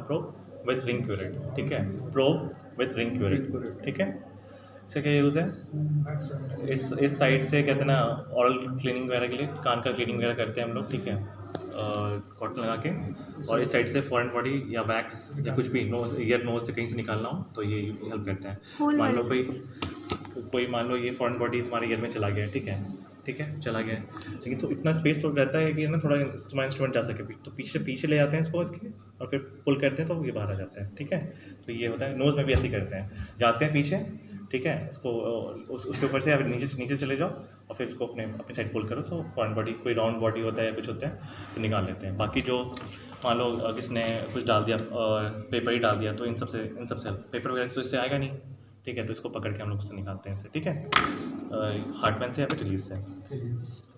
Probe with ring curate, ठीक है, probe with ring curate, ठीक है। इसका क्या यूज़ है? इस साइड से कहते हैं ना ऑरल क्लीनिंग वगैरह के लिए, कान का क्लीनिंग वगैरह करते हैं हम लोग, ठीक है, कॉटन लगा के। और इस साइड से फॉरेन बॉडी या वैक्स या कुछ भी नोज ईयर नोज से कहीं से निकालना हो तो ये हेल्प करते हैं। मान लो कोई मान लो ये फॉरेन बॉडी तुम्हारे ईयर में चला गया है, ठीक है, चला गया है, लेकिन तो इतना स्पेस तो रहता है कि ना थोड़ा तुम्हारा इंस्ट्रूमेंट जा सके, तो पीछे ले जाते हैं इसको इसके, और फिर पुल करते हैं तो ये बाहर आ जाता है, ठीक है। तो ये होता है, नोज़ में भी ऐसे ही करते हैं, जाते हैं पीछे, ठीक है, इसको उसके ऊपर से आप नीचे चले जाओ और फिर इसको अपनी साइड पुल करो तो फॉरेन बॉडी, कोई राउंड बॉडी होता है या कुछ होता है तो निकाल लेते हैं। बाकी जो मान लो किसने कुछ डाल दिया, पेपर ही डाल दिया, तो इन सबसे पेपर वगैरह तो इससे आएगा नहीं, ठीक है, तो इसको पकड़ के हम लोग उससे निकालते हैं इसे, ठीक है, हार्ड पेन से या फिर रिलीज से।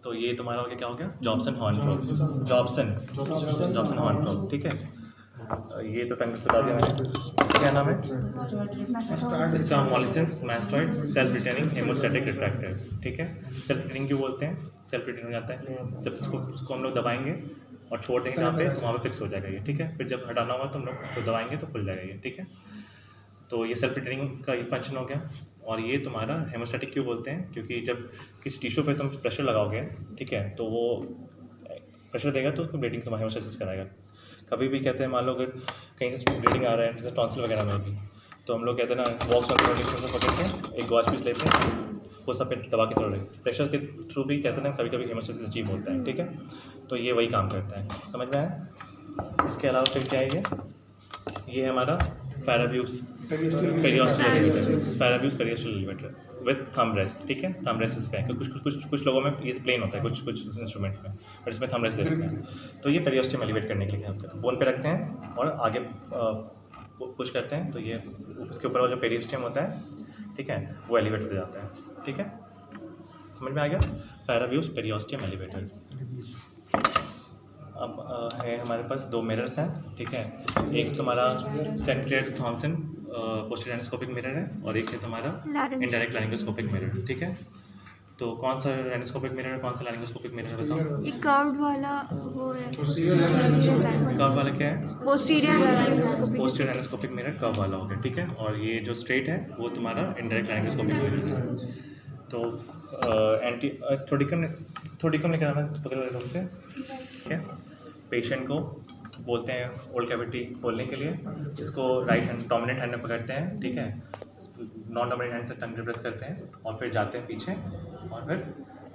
तो ये तुम्हारा हो गया, क्या हो गया, Jobson horn probe, Jobson horn probe, ठीक है। ये तो टंग बता दिया मैंने, क्या नाम है इसका? Mollison's mastoid self retaining haemostatic retractor, ठीक है। सेल्फ रिटेनिंग क्यों बोलते हैं? सेल्फ रिटेनिंग हो जाता है जब इसको हम लोग दबाएंगे और छोड़ देंगे जहाँ पे, वहाँ पे फिक्स हो जाएगा ये, ठीक है। फिर जब हटाना होगा तो हम लोग तो दबाएंगे तो खुल जाएगा ये, ठीक है। तो ये सेल्फ रिटेनिंग का ये फंक्शन हो गया। और ये तुम्हारा हेमोस्टैटिक क्यों बोलते हैं? क्योंकि जब किसी टिश्यू पे तुम प्रेशर लगाओगे, ठीक है, तो वो प्रेशर देगा तो उसको ब्लीडिंग तुम्हारा हेमोस्टैसिस कराएगा। कभी भी कहते हैं मान लो अगर कहीं से ब्लीडिंग आ रहा है, जैसे टॉन्सिल वगैरह में होगी, तो हम लोग कहते हैं ना बॉक्स से पकड़ते हैं, एक गॉज पीस लेते हैं, वो सब पे दबा के थोड़ा प्रेशर के थ्रू भी कहते हैं ना कभी कभी हेमोस्टैसिस अचीव होता है, ठीक है। तो ये वही काम करता है, समझ में आया? इसके अलावा फिर क्या है ये है हमारा पैराब्यूस पेरियोस्टल एलिवेटर, पैराब्यूस periosteal elevator with thumb rest, ठीक है। थंब रेस्ट इस पे है, कुछ लोगों में ये प्लेन होता है, कुछ इंस्ट्रूमेंट्स में, और इसमें थंब रेस्ट दे रखते हैं। तो ये पेरियोस्टम एलिवेट करने के लिए हम करते हैं, बोन पे रखते हैं और आगे पुश करते हैं, तो ये उसके ऊपर जो पेरियोस्टम होता है, ठीक है, वो एलिवेट हो जाता है, ठीक है। समझ में आ गया? पैराब्यूस पेरियोस्टम एलिवेटर। अब है हमारे पास दो मिरर्स हैं, ठीक है। एक तुम्हारा Saint Clair Thomson posterior endoscopic mirror है और एक है तुम्हारा इनडायरेक्ट लैरिंगोस्कोपिक मिरर, ठीक है। तो कौन सा एंडोस्कोपिक मिरर है, कौन सा लैरिंगोस्कोपिक मिरर है, बताओ? एक कर्व्ड वाला वो है, कर्व वाला क्या है? पोस्टीरियर एंडोस्कोपिक मिरर कर्व वाला हो गया, ठीक है। और ये जो स्ट्रेट है वो तुम्हारा इनडायरेक्ट लैरिंगोस्कोपिक मिरर है। तो थोड़ी कम लेकर आना पकड़ रहे से, ठीक है। पेशेंट को बोलते हैं ओरल कैविटी खोलने के लिए, इसको राइट हैंड डोमिनेंट हैंड में पकड़ते हैं, ठीक है, नॉन डोमिनेंट हैंड से टंग प्रेस करते हैं और फिर जाते हैं पीछे, और फिर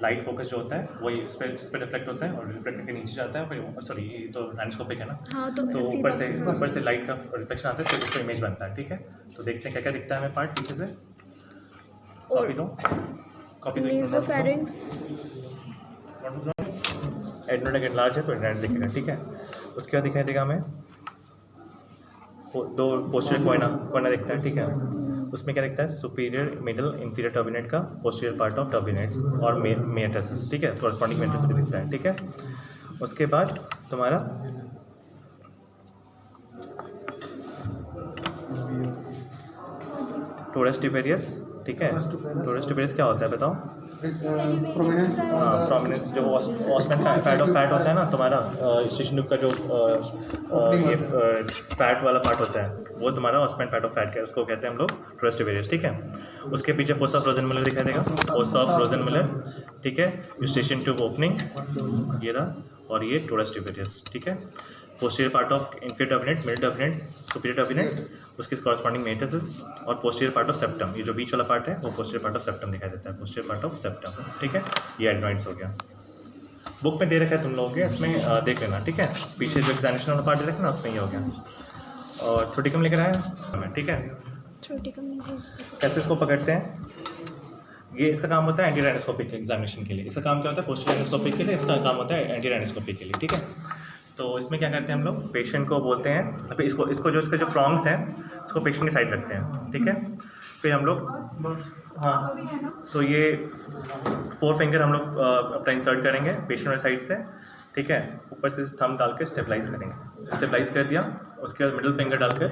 लाइट फोकस जो होता है वही इस पर रिफ्लेक्ट होता है और रिफ्लेक्ट करके नीचे जाता है, फिर सॉरी ये तो एंडोस्कोपिक है ना, हाँ, तो ऊपर से लाइट का रिफ्लेक्शन आता है, फिर उसका इमेज बनता है, ठीक है। तो देखते हैं क्या क्या दिखता है हमें पार्ट पीछे से। कॉपी दो नेसोफैरिंक्स, एडनोड एनलार्ज है तो एडनोड दिखेगा, ठीक है। उसके बाद दिखाई देगा हमें दो पोस्टीरियर कोना दिखता है, ठीक है। उसमें क्या दिखता है? सुपीरियर मिडल इंफीरियर टर्बिनेट का पोस्टीरियर पार्ट ऑफ टर्बिनेट्स और मेटासिस, ठीक है, कॉरस्पॉन्डिंग मेटासिस भी दिखता है, ठीक है। उसके बाद तुम्हारा टोरस टिबेरियस, ठीक है। टोरस टिबेरियस क्या होता है बताओ? प्रोमिनेंस जो ऑस्मेंट फैट होता है ना तुम्हारा, स्टेशन ट्यूब का जो ये फैट वाला पार्ट होता है वो तुम्हारा ऑस्मेंट फैट ऑफ फैट का, उसको कहते हैं हम लोग टोरस टिबेरियस, ठीक है। उसके पीछे फोसा फ्रोजन मिलर दिखाई देगा, फोसा फ्रोजन मिलर, ठीक है। स्टेशन ट्यूब ओपनिंग ये रहा, और ये टोरस टिबेरियस, ठीक है। Posterior part of inferior turbinate, mid turbinate, superior turbinate, उसकी कॉरस्पॉन्डिंग मेटासिस, और पोस्टीरियर पार्ट ऑफ सेप्टम, ये जो बीच वाला पार्ट है वो पोस्टीरियर पार्ट ऑफ सेप्टम दिखाई देता है, पोस्टीरियर पार्ट ऑफ सेप्टम, ठीक है। ये एडनॉइड्स हो गया, बुक में दे रखा है तुम लोगों के, इसमें देख लेना, ठीक है। पीछे जो एग्जामिनेशन वाला पार्ट दे रखा ना उसमें ये हो गया। और छोटी कम लेकर आया, ठीक है। छोटी कम कैसे इसको पकड़ते हैं? ये इसका काम होता है एंटी राइनोस्कोपिक एग्जामिनेशन के लिए, इसका काम क्या होता है? पोस्टीरियर राइनोस्कोपिक के लिए इसका काम होता है एंटी राइनोस्कोपिक के लिए, ठीक है। तो इसमें क्या करते हैं हम लोग? पेशेंट को बोलते हैं, अभी इसको जो इसका जो प्रॉन्ग्स हैं इसको पेशेंट की साइड रखते हैं, ठीक है। फिर हम लोग हाँ, तो ये 4 फिंगर हम लोग अपना इंसर्ट करेंगे पेशेंट वाली साइड से, ठीक है। ऊपर से थंब डाल के स्टेबलाइज करेंगे, स्टेबलाइज कर दिया। उसके बाद मिडिल फिंगर डालकर,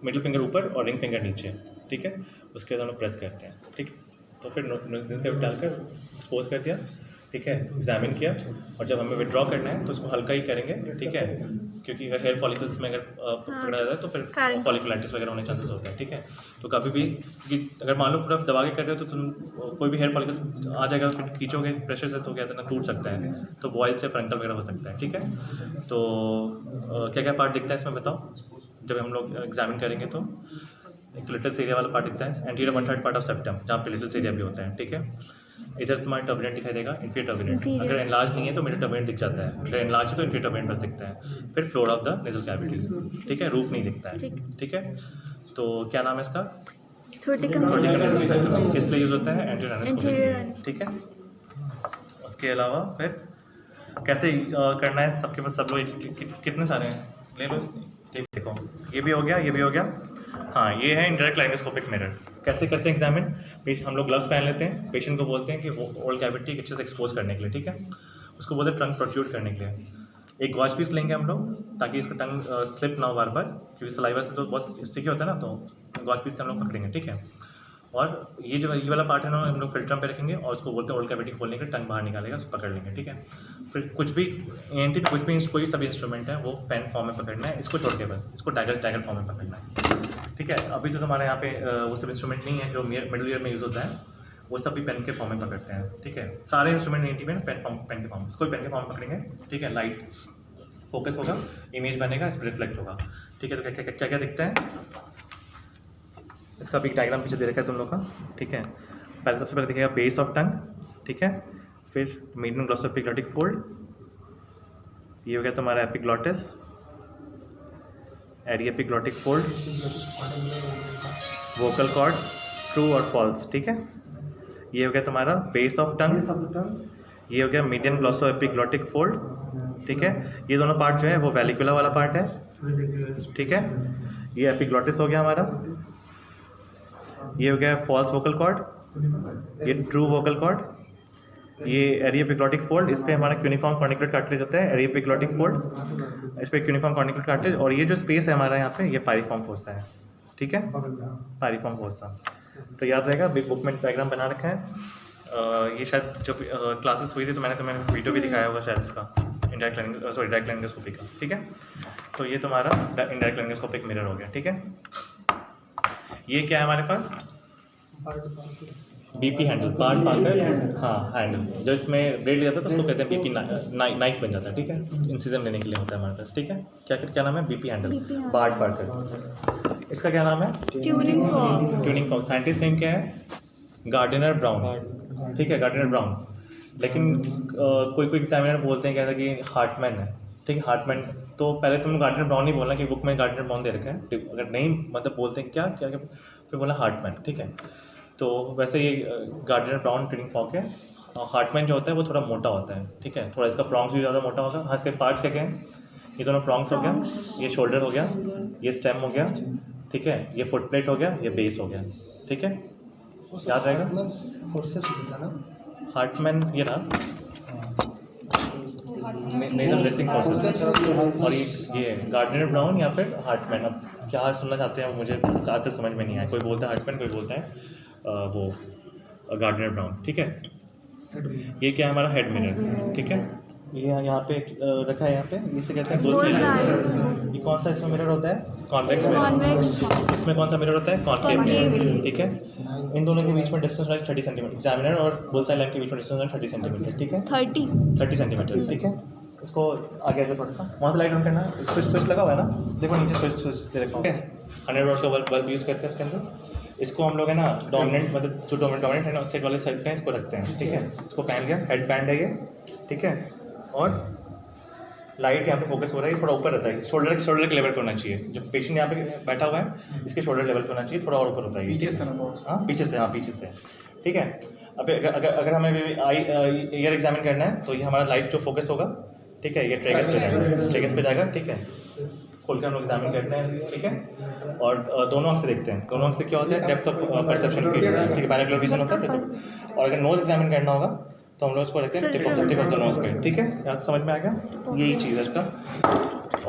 मिडिल फिंगर ऊपर और रिंग फिंगर नीचे, ठीक है। उसके बाद हम लोग प्रेस करते हैं, ठीक है। तो फिर डालकर एक्सपोज कर दिया, ठीक है, एग्जामिन किया, और जब हमें विड्रॉ करना है तो उसको हल्का ही करेंगे, ठीक है, क्योंकि अगर हेयर फॉलिकल्स में अगर पकड़ा जाता है तो फिर Correct. फॉलिकुलाइटिस वगैरह होने चांसेस होते हैं, ठीक है। तो कभी भी अगर मान लो पूरा दबा के कर रहे हो तो तुम कोई भी हेयर फॉलिकल्स आ जाएगा, फिर खींचोगे प्रेशर से तो क्या कहते हैं टूट सकता है, तो बॉयल से फ्रंटल वगैरह हो सकता है, ठीक है। तो क्या क्या पार्ट दिखता है इसमें बताओ, जब हम लोग एग्जामिन करेंगे तो एक तो लिटिल एरिया वाला पार्ट दिखता है, एंटीरियर 1/3 पार्ट ऑफ सेप्टम, जहाँ पे लिटिल एरिया भी होता है, ठीक है। इधर तुम्हारा टर्बुलेंट दिखाई देगा, इंफीरियर टर्बुलेंट, अगर एनलार्ज नहीं है तो मेरा टर्बुलेंट दिख जाता है, अगर एनलार्ज है तो इंफीरियर टर्बुलेंट बस दिखता है। फिर floor of the nasal cavity, ठीक है, रूफ नहीं दिखता है, ठीक है। तो क्या नाम है इसका, थोटिकम किस लिए यूज होता है, Anterior एंटीरियर, ठीक है। उसके अलावा फिर कैसे करना है, सबके पास सब लोग कितने सारे हैं, ले लो, देखो ये भी हो गया, ये भी हो गया। हाँ, ये है इंडायरेक्ट लाइनोस्कोपिक मिरर। कैसे करते हैं एग्जामिन, हम लोग ग्लव्स पहन लेते हैं, पेशेंट को बोलते हैं कि वो ओरल कैविटी अच्छे से एक्सपोज करने के लिए, ठीक है, उसको बोलते हैं ट्रंक प्रोट्रूड करने के लिए। एक गॉज पीस लेंगे हम लोग ताकि इसका टंग स्लिप ना हो बार बार, क्योंकि सलाइवा से तो बहुत स्टिकी होता है ना, तो गॉज पीस से हम लोग पकड़ेंगे, ठीक है। और ये जो ये वाला पार्ट है ना, हम लोग फिल्टर पे रखेंगे और उसको बोलते हैं ओरल कैविटी खोलने के, टंग बाहर निकालेगा, उसको पकड़ लेंगे, ठीक है। फिर कुछ भी एंटी कुछ भी कोई सभी इंस्ट्रूमेंट है वो पेन फॉर्म में पकड़ना है, इसको छोड़ के बस इसको टैगल फॉर्म में पकड़ना है, ठीक है। अभी तो हमारे यहाँ पे वो सब इंस्ट्रूमेंट नहीं है जो मिडिल ईयर में यूज़ होता है, वो सब भी पेन के फॉर्म में पकड़ते हैं, ठीक है। सारे इंस्ट्रूमेंट एंटी में पेन के फॉर्म, इसको पेन के फॉर्म में पकड़ेंगे, ठीक है। लाइट फोकस होगा, इमेज बनेगा, इस पर रिफ्लेक्ट होगा, ठीक है। तो क्या क्या दिखता है, इसका भी डायग्राम पीछे दे रखा है तुम लोग का, ठीक है। पहले सबसे पहले दिखेगा बेस ऑफ टंग, ठीक है, फिर मीडियम ग्लॉसो एपिग्लॉटिक फोल्ड, ये हो गया तुम्हारा epiglottis, aryepiglottic fold, vocal cords true और फॉल्स, ठीक है। ये हो गया तुम्हारा बेस ऑफ टंग, ये हो गया मीडियम ग्लॉसो एपिग्लॉटिक फोल्ड, ठीक है। ये दोनों पार्ट जो है वो वैलिकुला वाला पार्ट है, ठीक है। ये एपिग्लॉटिस हो गया हमारा, ये हो गया फॉल्स वोकल कॉर्ड, ये ट्रू वोकल कॉर्ड, ये एरी एपिग्लॉटिक फोल्ड, इस पे हमारा क्यूनिफॉर्म कॉर्निकुलेट कार्टिलेज होता है, एरी एपिग्लॉटिक फोल्ड, इस पे क्यूनिफॉर्म कॉर्निकुलेट कार्टिलेज, और ये जो स्पेस है हमारा यहाँ पे ये पाइरिफॉर्म फोसा है, ठीक है, पाइरिफॉर्म फोसा। तो याद रहेगा, बुक में डायग्राम बना रखा है। ये शायद जो क्लासेस हुई थी तो मैंने तुम्हें वीडियो भी दिखाया होगा शायद इसका, डायरेक्ट लाइनोस्कोपी का, ठीक है। तो ये तुम्हारा इंडायरेक्ट लाइनोस्कोपिक मिरर हो गया, ठीक है। ये क्या है हमारे पास, बीपी हैंडल, पार्ट पाकर, हाँ हैंडल, जो इसमें ब्लेड जाता है तो उसको कहते हैं बीपी नाइफ बन जाता है, ठीक है, इंसिजन लेने के लिए होता है हमारे पास, ठीक है। क्या नाम है, बीपी हैंडल, पार्ट पाकर। इसका क्या नाम है, ट्यूनिंग फॉर्क। साइंटिस्ट नेम क्या है, गार्डिनर ब्राउन, ठीक है, गार्डिनर ब्राउन। लेकिन कोई एग्जामिनर बोलते हैं कहते हैं कि हार्टमैन है, ठीक है, हार्टमैन। तो पहले तुम गार्डिनर ब्राउन नहीं बोलना कि बुक में गार्डिनर ब्राउन दे रखा है, अगर नहीं मतलब बोलते हैं क्या क्या फिर बोला हार्टमैन, ठीक है। तो वैसे ये गार्डिनर ब्राउन ट्यूनिंग फॉर्क है। हार्टमैन जो होता है वो थोड़ा मोटा होता है, ठीक है, थोड़ा इसका प्रॉन्ग्स भी ज़्यादा मोटा होगा। हाँ, इसके पार्ट्स क्या क्या हैं, ये दोनों प्रॉन्ग्स हो गया, ये शोल्डर हो गया, ये स्टेम हो गया, ठीक है, ये फुट प्लेट हो गया, ये बेस हो गया, ठीक है, याद रहेगा। हार्टमैन ये ना नेजल ब्रेसिंग प्रोसेस, और ये गार्डिनर ब्राउन या फिर हार्टमैन। अब क्या सुनना चाहते हैं मुझे आज तक समझ में नहीं आया, कोई बोलता है हार्टमैन, कोई बोलता है वो गार्डिनर ब्राउन, ठीक है। ये क्या है हमारा हेड मिरर, ठीक है, ये यहाँ पे रखा है, यहाँ पे इसे कहते हैं बुल्स। ये कौन सा इसमें मिरर होता है, कॉन्वेक्स में। इसमें कौन सा मिरर होता है, कॉन्केव मिरर, ठीक है। इन दोनों के बीच में डिस्टेंस है 30 सेंटीमीटर, एग्जामिनर और बुल्स आई लैम्प के बीच में डिस्टेंस है 30 सेंटीमीटर, ठीक है, 30 सेंटीमीटर, ठीक है। इसको आगे जो थोड़ा सा वहाँ से लाइट ऑन करना, स्विच लगा हुआ है ना, देखो नीचे स्विच दे रखा है, 100 वॉट्स का बल्ब यूज़ करते हैं इसके अंदर। इसको हम लोग है ना डोमिनेंट, मतलब जो डोमिनेंट है ना उस साइड वाले साइड पे इसको रखते हैं, ठीक है। इसको पहन गया, हेड बैंड है ये, ठीक है, और लाइट यहाँ पे फोकस हो रहा है, थोड़ा ऊपर रहता है, शोल्डर के लेवल पे होना चाहिए। जो पेशेंट यहाँ पे बैठा हुआ है इसके शोल्डर लेवल पे होना चाहिए, थोड़ा और ऊपर होता है, पीछे से, हाँ पीछे से, ठीक है। अब अगर हमें ईयर एग्जामिन करना है तो ये हमारा लाइट जो फोकस होगा, ठीक है, ये ट्रेगस पे जाएगा, ठीक है। खोल के हम लोग एग्जामिन करते हैं, ठीक है। और दोनों आंख से देखते हैं, दोनों आंख से क्या होता है, डेप्थ ऑफ परसेप्शन की, ठीक है, बाइनोकुलर विजन होता है। और अगर नोज एग्जामिन करना होगा तो हम लोग इसको रखते हैं टिप ऑफ द नोज पे, ठीक है। यहाँ समझ में आ गया, यही चीज़ है इसका।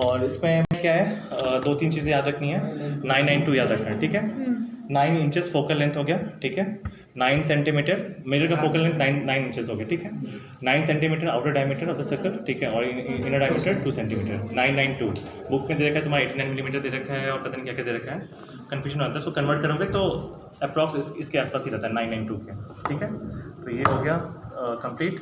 और इसमें क्या है, 2-3 चीज़ें याद रखनी है। 992 याद रखना है, ठीक है। 9 इंचेस फोकल लेंथ हो गया, ठीक है। 9 सेंटीमीटर, मिरर का फोकल लेंथ 9 इंचेस हो गया, ठीक है। 9 centimetre outer diameter of the circle, ठीक है, और इनर डायमीटर 2 सेंटीमीटर, 992। बुक में दे रखा है तुम्हारा 89 मिलीमीटर दे रखा है और पता नहीं क्या क्या दे रखा है, कन्फ्यूजन आता है। सो कन्वर्ट करोगे तो अप्रॉक्स इसके आसपास ही रहता है 992 के, ठीक है। तो ये हो गया कंप्लीट।